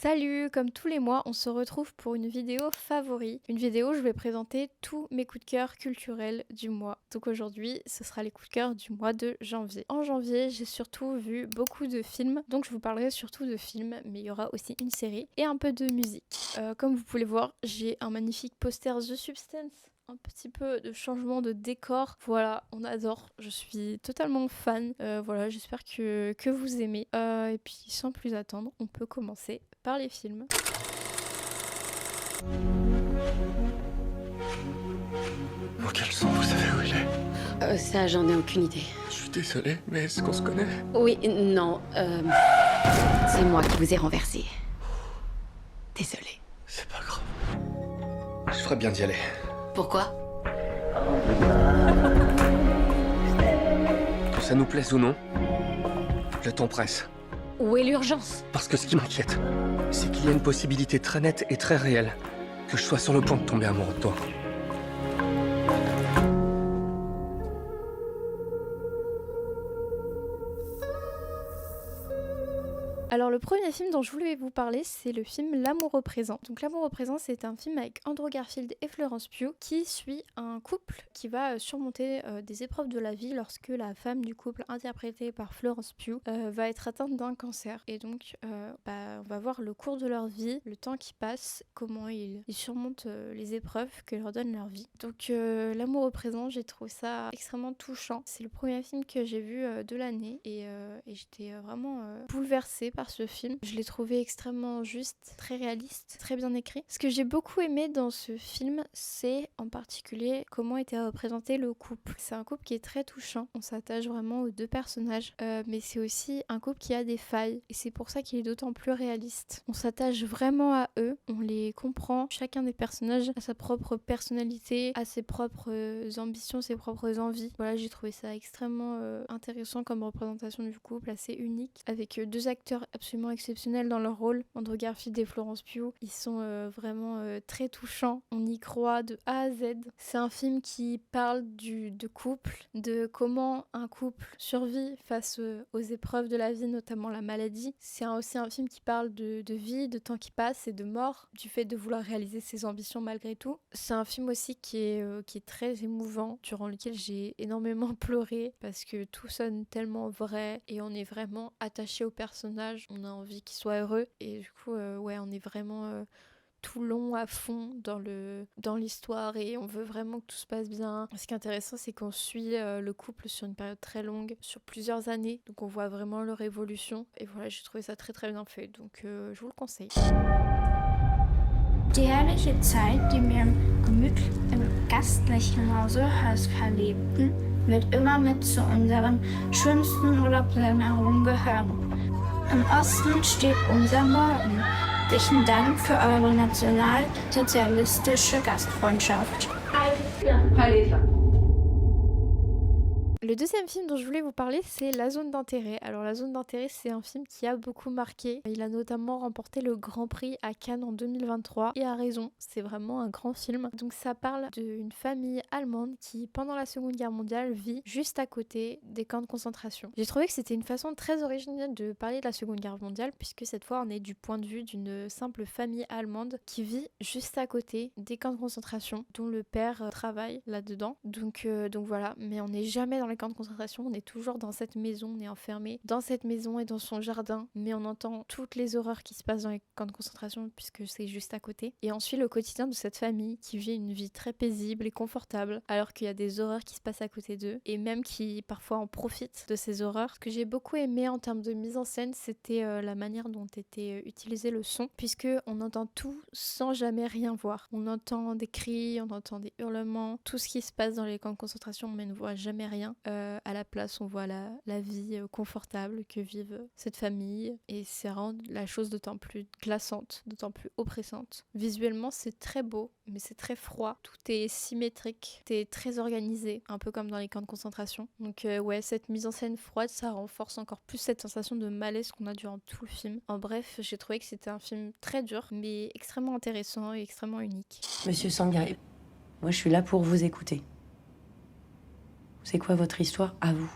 Salut, comme tous les mois, on se retrouve pour une vidéo favori. Une vidéo où je vais présenter tous mes coups de cœur culturels du mois. Donc aujourd'hui, ce sera les coups de cœur du mois de janvier. En janvier, j'ai surtout vu beaucoup de films, donc je vous parlerai surtout de films, mais il y aura aussi une série et un peu de musique. Comme vous pouvez le voir, j'ai un magnifique poster The Substance. Un petit peu de changement de décor. Voilà, on adore. Je suis totalement fan. Voilà, j'espère que vous aimez. Et puis, sans plus attendre, on peut commencer par les films. Quel son, vous savez où il est? Ça, j'en ai aucune idée. Je suis désolé, mais est-ce qu'on se connaît? Oui, non, c'est moi qui vous ai renversé. Désolée. C'est pas grave. Je ferais bien d'y aller. Pourquoi? Que ça nous plaise ou non, le temps presse. Où est l'urgence? Parce que ce qui m'inquiète, c'est qu'il y a une possibilité très nette et très réelle que je sois sur le point de tomber amoureux de toi. Alors le premier film dont je voulais vous parler, c'est le film L'amour au présent. Donc L'amour au présent, c'est un film avec Andrew Garfield et Florence Pugh qui suit un couple qui va surmonter des épreuves de la vie lorsque la femme du couple, interprétée par Florence Pugh, va être atteinte d'un cancer. Et donc on va voir le cours de leur vie, le temps qui passe, comment ils surmontent les épreuves que leur donne leur vie. Donc L'amour au présent, j'ai trouvé ça extrêmement touchant. C'est le premier film que j'ai vu de l'année et j'étais vraiment bouleversée par ce film. Je l'ai trouvé extrêmement juste, très réaliste, très bien écrit. Ce que j'ai beaucoup aimé dans ce film, c'est en particulier comment était représenté le couple. C'est un couple qui est très touchant. On s'attache vraiment aux deux personnages, mais c'est aussi un couple qui a des failles et c'est pour ça qu'il est d'autant plus réaliste. On s'attache vraiment à eux, on les comprend. Chacun des personnages a sa propre personnalité, a ses propres ambitions, ses propres envies. Voilà, j'ai trouvé ça extrêmement intéressant comme représentation du couple, assez unique, avec deux acteurs absolument exceptionnels dans leur rôle. Andrew Garfield et Florence Pugh, ils sont vraiment très touchants. On y croit de A à Z. C'est un film qui parle de couple, de comment un couple survit face aux épreuves de la vie, notamment la maladie. C'est aussi un film qui parle de vie, de temps qui passe et de mort, du fait de vouloir réaliser ses ambitions malgré tout. C'est un film aussi qui est très émouvant, durant lequel j'ai énormément pleuré parce que tout sonne tellement vrai et on est vraiment attaché au personnage. On a envie qu'il soit heureux et du coup on est vraiment tout long à fond dans l'histoire et on veut vraiment que tout se passe bien. Ce qui est intéressant, c'est qu'on suit le couple sur une période très longue, sur plusieurs années, donc on voit vraiment leur évolution et voilà, j'ai trouvé ça très très bien fait, donc je vous le conseille. Die herrliche Zeit, die wir im gastlichen Hause Haus verlebten, wird immer mit zu unseren schönsten Urlaubserinnerungen gehören. Im Osten steht unser Morgen. Herzlichen Dank für eure nationalsozialistische Gastfreundschaft. Le deuxième film dont je voulais vous parler, c'est La Zone d'intérêt. Alors La Zone d'intérêt, c'est un film qui a beaucoup marqué. Il a notamment remporté le Grand Prix à Cannes en 2023 et a raison, c'est vraiment un grand film. Donc ça parle d'une famille allemande qui, pendant la Seconde Guerre mondiale, vit juste à côté des camps de concentration. J'ai trouvé que c'était une façon très originale de parler de la Seconde Guerre mondiale puisque cette fois on est du point de vue d'une simple famille allemande qui vit juste à côté des camps de concentration dont le père travaille là-dedans. Donc voilà, mais on n'est jamais dans les camps de concentration, on est toujours dans cette maison, on est enfermé dans cette maison et dans son jardin, mais on entend toutes les horreurs qui se passent dans les camps de concentration puisque c'est juste à côté. Et on suit le quotidien de cette famille qui vit une vie très paisible et confortable alors qu'il y a des horreurs qui se passent à côté d'eux et même qui parfois en profitent de ces horreurs. Ce que j'ai beaucoup aimé en termes de mise en scène, c'était la manière dont était utilisé le son puisque on entend tout sans jamais rien voir. On entend des cris, on entend des hurlements, tout ce qui se passe dans les camps de concentration mais on ne voit jamais rien. À la place, on voit la vie confortable que vivent cette famille et c'est rend la chose d'autant plus glaçante, d'autant plus oppressante. Visuellement, c'est très beau, mais c'est très froid. Tout est symétrique, tout est très organisé, un peu comme dans les camps de concentration. Donc cette mise en scène froide, ça renforce encore plus cette sensation de malaise qu'on a durant tout le film. En bref, j'ai trouvé que c'était un film très dur, mais extrêmement intéressant et extrêmement unique. Monsieur Sangai, moi je suis là pour vous écouter. C'est quoi votre histoire à vous?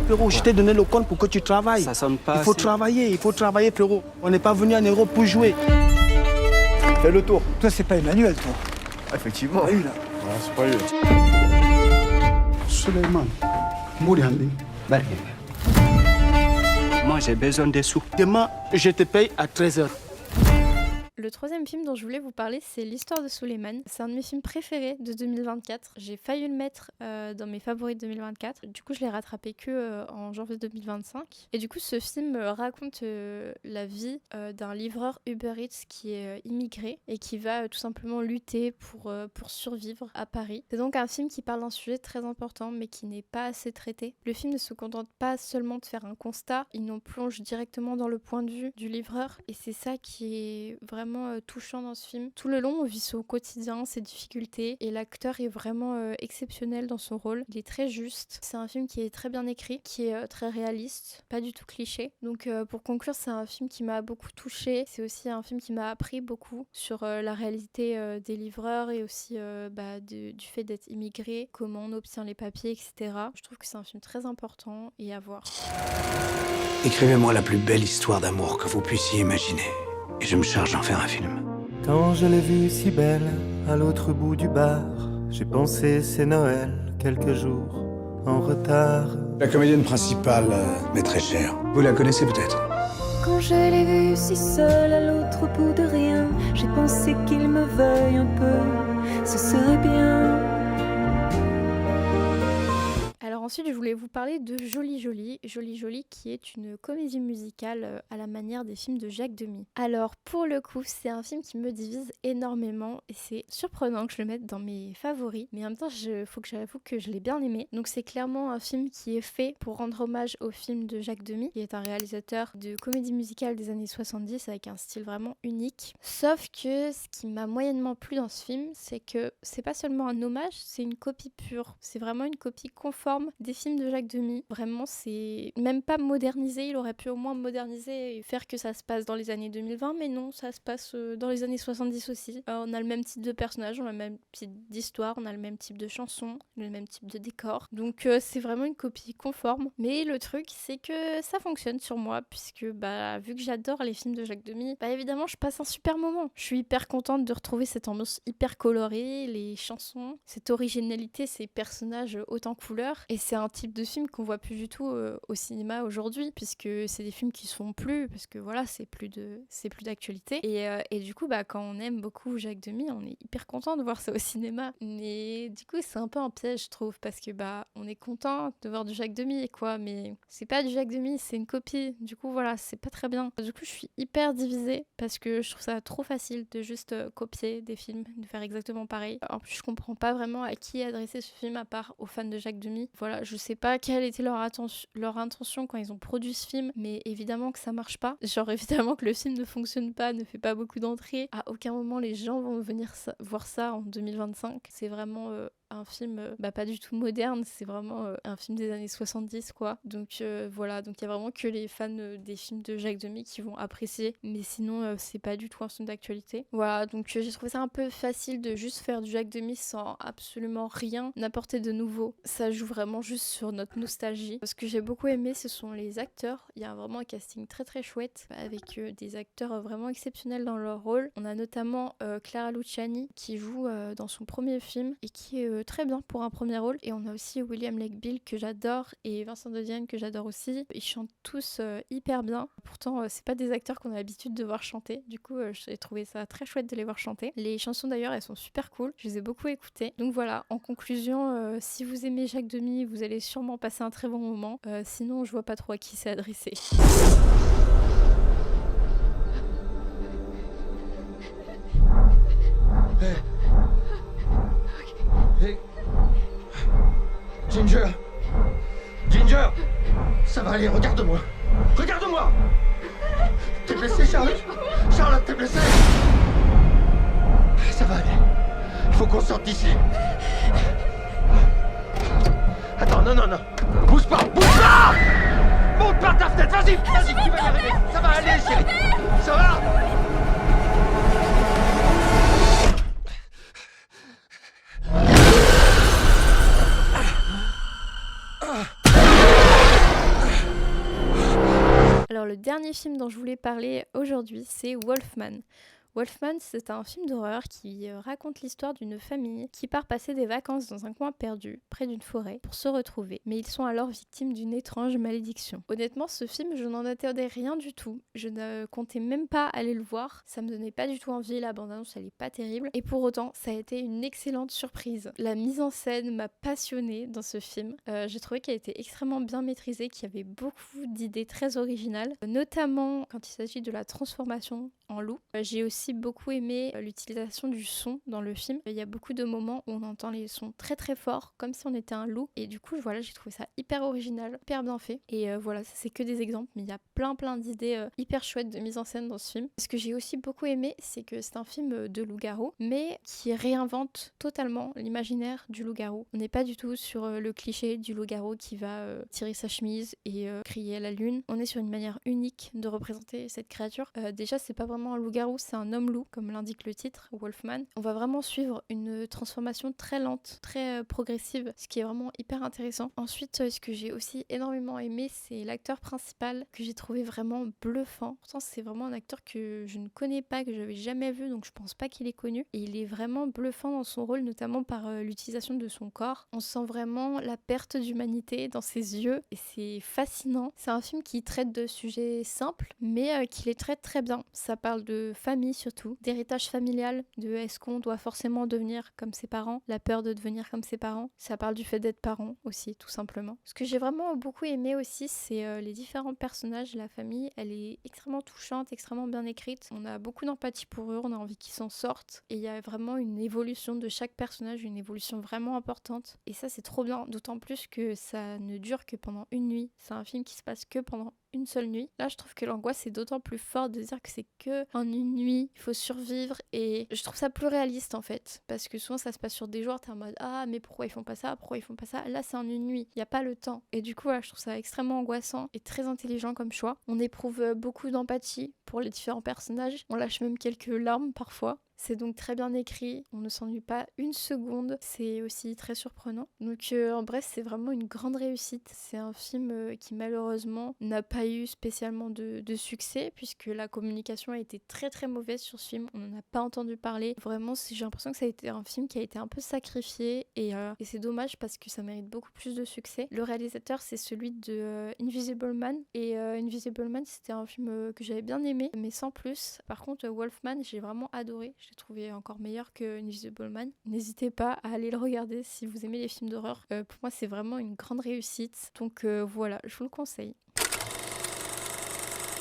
Frérot, je t'ai donné le compte pour que tu travailles. Ça sonne pas Il faut travailler, frérot. On n'est pas venu en Europe pour jouer. Fais le tour. Toi, c'est pas Emmanuel, toi. Effectivement. Pas eu, là. Ouais, c'est pas lui. Suleiman. Mouriandi. Moi, j'ai besoin des sous. Demain, je te paye à 13h. Le troisième film dont je voulais vous parler, c'est L'Histoire de Suleiman. C'est un de mes films préférés de 2024. J'ai failli le mettre dans mes favoris de 2024. Du coup, je l'ai rattrapé que en janvier 2025. Et du coup, ce film raconte la vie d'un livreur Uber Eats qui est immigré et qui va tout simplement lutter pour survivre à Paris. C'est donc un film qui parle d'un sujet très important, mais qui n'est pas assez traité. Le film ne se contente pas seulement de faire un constat, il nous plonge directement dans le point de vue du livreur. Et c'est ça qui est vraiment touchant dans ce film. Tout le long, on vit son quotidien, ses difficultés, et l'acteur est vraiment exceptionnel dans son rôle. Il est très juste. C'est un film qui est très bien écrit, qui est très réaliste, pas du tout cliché. Donc pour conclure, c'est un film qui m'a beaucoup touchée. C'est aussi un film qui m'a appris beaucoup sur la réalité des livreurs et aussi du fait d'être immigré, comment on obtient les papiers, etc. Je trouve que c'est un film très important et à voir. Écrivez-moi la plus belle histoire d'amour que vous puissiez imaginer. Et je me charge d'en faire un film. Quand je l'ai vue si belle, à l'autre bout du bar, j'ai pensé c'est Noël, quelques jours en retard. La comédienne principale m'est très chère. Vous la connaissez peut-être? Quand je l'ai vue si seule à l'autre bout de rien, j'ai pensé qu'il me veuille un peu, ce serait bien. Alors ensuite, je voulais vous parler de Jolie Jolie. Jolie Jolie qui est une comédie musicale à la manière des films de Jacques Demy. Alors pour le coup, c'est un film qui me divise énormément et c'est surprenant que je le mette dans mes favoris. Mais en même temps, faut que j'avoue que je l'ai bien aimé. Donc c'est clairement un film qui est fait pour rendre hommage au film de Jacques Demy, qui est un réalisateur de comédie musicale des années 70 avec un style vraiment unique. Sauf que ce qui m'a moyennement plu dans ce film, c'est que c'est pas seulement un hommage, c'est une copie pure. C'est vraiment une copie conforme des films de Jacques Demy. Vraiment, c'est même pas modernisé. Il aurait pu au moins moderniser et faire que ça se passe dans les années 2020, mais non, ça se passe dans les années 70 aussi. On a le même type de personnage, on a le même type d'histoire, on a le même type de chanson, le même type de décor. Donc c'est vraiment une copie conforme. Mais le truc, c'est que ça fonctionne sur moi, puisque vu que j'adore les films de Jacques Demy, évidemment, je passe un super moment. Je suis hyper contente de retrouver cette ambiance hyper colorée, les chansons, cette originalité, ces personnages haute en couleurs. Et c'est un type de film qu'on voit plus du tout au cinéma aujourd'hui, puisque c'est des films qui se font plus, parce que voilà, c'est plus d'actualité. Et du coup, quand on aime beaucoup Jacques Demy, on est hyper content de voir ça au cinéma. Mais du coup, c'est un peu un piège, je trouve, parce que on est content de voir du Jacques Demy, quoi, mais c'est pas du Jacques Demy, c'est une copie. Du coup, voilà, c'est pas très bien. Du coup, je suis hyper divisée, parce que je trouve ça trop facile de juste copier des films, de faire exactement pareil. En plus, je comprends pas vraiment à qui adresser ce film, à part aux fans de Jacques Demy. Voilà, je sais pas quelle était leur intention quand ils ont produit ce film, mais évidemment que ça marche pas. Genre évidemment que le film ne fonctionne pas, ne fait pas beaucoup d'entrées. À aucun moment les gens vont venir voir ça en 2025. C'est vraiment un film pas du tout moderne, c'est vraiment un film des années 70 quoi. Donc voilà, donc il y a vraiment que les fans des films de Jacques Demy qui vont apprécier, mais sinon c'est pas du tout un film d'actualité. Voilà, donc j'ai trouvé ça un peu facile de juste faire du Jacques Demy sans absolument rien apporter de nouveau. Ça joue vraiment juste sur notre nostalgie. Ce que j'ai beaucoup aimé, ce sont les acteurs. Il y a vraiment un casting très très chouette avec des acteurs vraiment exceptionnels dans leur rôle. On a notamment Clara Luciani qui joue dans son premier film et qui est très bien pour un premier rôle. Et on a aussi William Lake Bill que j'adore et Vincent de Dienne que j'adore aussi. Ils chantent tous hyper bien. Pourtant, c'est pas des acteurs qu'on a l'habitude de voir chanter. Du coup, j'ai trouvé ça très chouette de les voir chanter. Les chansons d'ailleurs, elles sont super cool. Je les ai beaucoup écoutées. Donc voilà, en conclusion, si vous aimez Jacques Demy, vous allez sûrement passer un très bon moment. Sinon, je vois pas trop à qui c'est adressé. Hey. Hey. Ginger. Ginger. Ça va aller, regarde-moi. Regarde-moi. T'es blessée, Charlotte? Charlotte, t'es blessée? Ça va aller. Il faut qu'on sorte d'ici. Attends, non. Bouge pas. Monte par ta fenêtre, vas-y, tu vas y arriver. Ça va aller, chérie. Ça va? dernier film dont je voulais parler aujourd'hui, c'est Wolfman. Wolfman, c'est un film d'horreur qui raconte l'histoire d'une famille qui part passer des vacances dans un coin perdu, près d'une forêt, pour se retrouver. Mais ils sont alors victimes d'une étrange malédiction. Honnêtement, ce film, je n'en attendais rien du tout. Je ne comptais même pas aller le voir. Ça me donnait pas du tout envie, la bande-annonce, elle est pas terrible. Et pour autant, ça a été une excellente surprise. La mise en scène m'a passionnée dans ce film. J'ai trouvé qu'elle était extrêmement bien maîtrisée, qu'il y avait beaucoup d'idées très originales, notamment quand il s'agit de la transformation en loup. J'ai aussi beaucoup aimé l'utilisation du son dans le film. Il y a beaucoup de moments où on entend les sons très très forts, comme si on était un loup. Et du coup, voilà, j'ai trouvé ça hyper original, hyper bien fait. Et voilà, ça c'est que des exemples, mais il y a plein d'idées hyper chouettes de mise en scène dans ce film. Ce que j'ai aussi beaucoup aimé, c'est que c'est un film de loup-garou, mais qui réinvente totalement l'imaginaire du loup-garou. On n'est pas du tout sur le cliché du loup-garou qui va tirer sa chemise et crier à la lune. On est sur une manière unique de représenter cette créature. Déjà, c'est pas vraiment un loup-garou, c'est un homme-loup, comme l'indique le titre, Wolfman. On va vraiment suivre une transformation très lente, très progressive, ce qui est vraiment hyper intéressant. Ensuite, ce que j'ai aussi énormément aimé, c'est l'acteur principal, que j'ai trouvé vraiment bluffant. Pourtant, c'est vraiment un acteur que je ne connais pas, que j'avais jamais vu, donc je pense pas qu'il est connu. Et il est vraiment bluffant dans son rôle, notamment par l'utilisation de son corps. On sent vraiment la perte d'humanité dans ses yeux, et c'est fascinant. C'est un film qui traite de sujets simples, mais qui les traite très bien. Ça parle de famille surtout, d'héritage familial, de est-ce qu'on doit forcément devenir comme ses parents, la peur de devenir comme ses parents. Ça parle du fait d'être parent aussi, tout simplement. Ce que j'ai vraiment beaucoup aimé aussi, c'est les différents personnages. La famille, elle est extrêmement touchante, extrêmement bien écrite. On a beaucoup d'empathie pour eux, on a envie qu'ils s'en sortent. Et il y a vraiment une évolution de chaque personnage, une évolution vraiment importante. Et ça, c'est trop bien, d'autant plus que ça ne dure que pendant une nuit. C'est un film qui se passe que pendant une seule nuit. Là, je trouve que l'angoisse est d'autant plus forte de dire que c'est que en une nuit, il faut survivre, et je trouve ça plus réaliste en fait, parce que souvent ça se passe sur des jours, t'es en mode ah mais pourquoi ils font pas ça, pourquoi ils font pas ça. Là, c'est en une nuit, il y a pas le temps, et du coup voilà, je trouve ça extrêmement angoissant et très intelligent comme choix. On éprouve beaucoup d'empathie pour les différents personnages, on lâche même quelques larmes parfois. C'est donc très bien écrit, on ne s'ennuie pas une seconde, c'est aussi très surprenant. Donc en bref, c'est vraiment une grande réussite. C'est un film qui malheureusement n'a pas eu spécialement de succès, puisque la communication a été très très mauvaise sur ce film, on n'en a pas entendu parler. Vraiment, j'ai l'impression que ça a été un film qui a été un peu sacrifié, et c'est dommage parce que ça mérite beaucoup plus de succès. Le réalisateur, c'est celui de Invisible Man, et Invisible Man, c'était un film que j'avais bien aimé, mais sans plus. Par contre, Wolfman, j'ai vraiment adoré. Je l'ai trouvé encore meilleur que Invisible Man. N'hésitez pas à aller le regarder si vous aimez les films d'horreur. Pour moi, c'est vraiment une grande réussite. Donc voilà, je vous le conseille.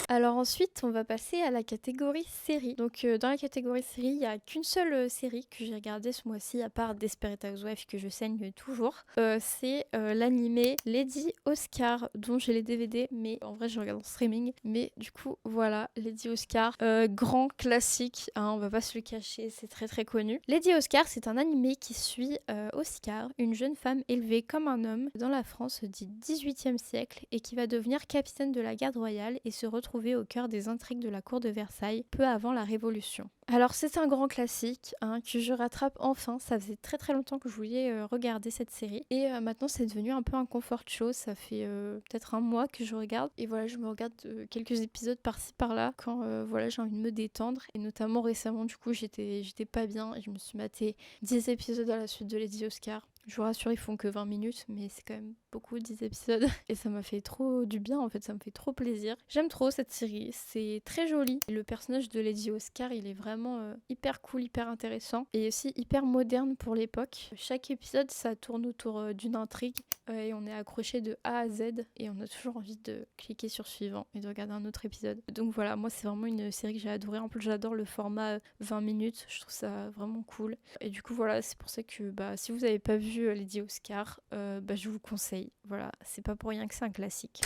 Alors ensuite, on va passer à la catégorie série. Donc dans la catégorie série, il n'y a qu'une seule série que j'ai regardée ce mois-ci, à part Desperate Housewives que je saigne toujours. C'est l'animé Lady Oscar, dont j'ai les DVD, mais en vrai je regarde en streaming. Mais du coup, voilà, Lady Oscar, grand classique, hein, on va pas se le cacher, c'est très très connu. Lady Oscar, c'est un animé qui suit Oscar, une jeune femme élevée comme un homme dans la France du XVIIIe siècle, et qui va devenir capitaine de la garde royale et se retrouver au cœur des intrigues de la cour de Versailles, peu avant la Révolution. Alors c'est un grand classique que je rattrape enfin, ça faisait très très longtemps que je voulais regarder cette série, et maintenant c'est devenu un peu un comfort show, ça fait peut-être un mois que je regarde, et voilà, je me regarde quelques épisodes par-ci par-là quand voilà, j'ai envie de me détendre, et notamment récemment du coup j'étais pas bien et je me suis maté 10 épisodes à la suite de Lady Oscar. Je vous rassure, ils font que 20 minutes, mais c'est quand même beaucoup, 10 épisodes. Et ça m'a fait trop du bien, en fait, ça me fait trop plaisir. J'aime trop cette série, c'est très joli. Et le personnage de Lady Oscar, il est vraiment hyper cool, hyper intéressant, et aussi hyper moderne pour l'époque. Chaque épisode, ça tourne autour d'une intrigue, et on est accroché de A à Z, et on a toujours envie de cliquer sur suivant et de regarder un autre épisode. Donc voilà, moi c'est vraiment une série que j'ai adorée. En plus, j'adore le format 20 minutes, je trouve ça vraiment cool. Et du coup, voilà, c'est pour ça que si vous n'avez pas vu Lady Oscar, je vous conseille. Voilà, c'est pas pour rien que c'est un classique.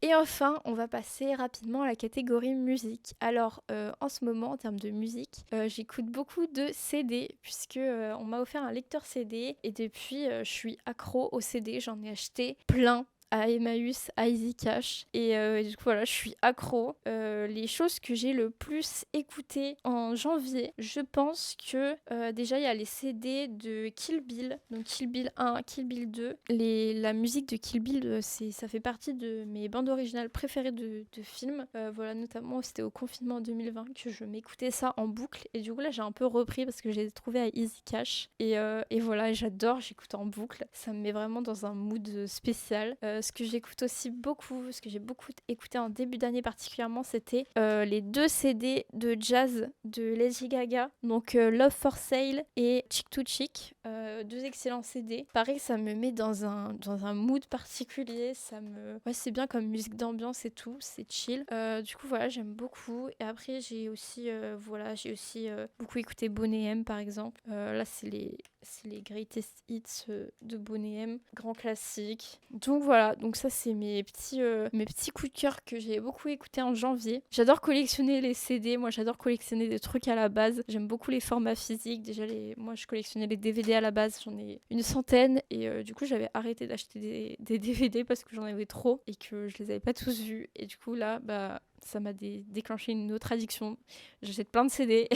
Et enfin, on va passer rapidement à la catégorie musique. Alors, en ce moment, en termes de musique, j'écoute beaucoup de CD, puisque on m'a offert un lecteur CD, et depuis, je suis accro aux CD, j'en ai acheté plein. à Emmaüs, à Easy Cash. Et du coup, voilà, je suis accro. Les choses que j'ai le plus écoutées en janvier, je pense que déjà, il y a les CD de Kill Bill. Donc Kill Bill 1, Kill Bill 2. La musique de Kill Bill, ça fait partie de mes bandes originales préférées de films. Voilà, notamment, c'était au confinement en 2020 que je m'écoutais ça en boucle. Et du coup, là, j'ai un peu repris parce que je les ai trouvés à Easy Cash. Et voilà, j'adore, j'écoute en boucle. Ça me met vraiment dans un mood spécial. Ce que j'écoute aussi beaucoup, ce que j'ai beaucoup écouté en début d'année particulièrement, c'était les 2 CD de jazz de Lady Gaga. Donc Love for Sale et Chick to Chick. 2 excellents CD. Pareil, ça me met dans un mood particulier. Ouais, c'est bien comme musique d'ambiance et tout. C'est chill. Du coup, voilà, j'aime beaucoup. Et après, j'ai aussi beaucoup écouté Boney M par exemple. Là, c'est les greatest hits de Boney M, grand classique. Donc voilà, donc ça c'est mes petits coups de cœur que j'ai beaucoup écoutés en janvier. J'adore collectionner les CD, moi j'adore collectionner des trucs à la base. J'aime beaucoup les formats physiques. Déjà moi je collectionnais les DVD à la base, j'en ai une centaine et du coup j'avais arrêté d'acheter des DVD parce que j'en avais trop et que je les avais pas tous vus. Et du coup là, ça m'a déclenché une autre addiction. J'achète plein de CD,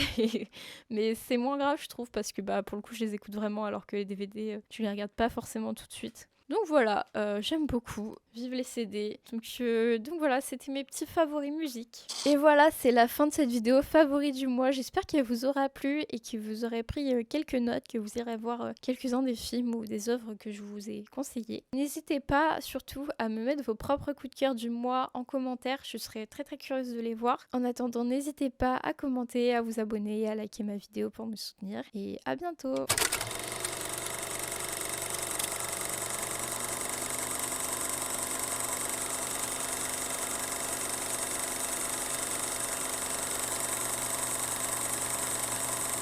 mais c'est moins grave je trouve parce que pour le coup je les écoute vraiment alors que les DVD tu les regardes pas forcément tout de suite. Donc voilà, j'aime beaucoup, vive les CD. Donc voilà, c'était mes petits favoris musique. Et voilà, c'est la fin de cette vidéo favoris du mois. J'espère qu'elle vous aura plu et que vous aurez pris quelques notes, que vous irez voir quelques-uns des films ou des œuvres que je vous ai conseillées. N'hésitez pas surtout à me mettre vos propres coups de cœur du mois en commentaire, je serais très très curieuse de les voir. En attendant, n'hésitez pas à commenter, à vous abonner et à liker ma vidéo pour me soutenir. Et à bientôt!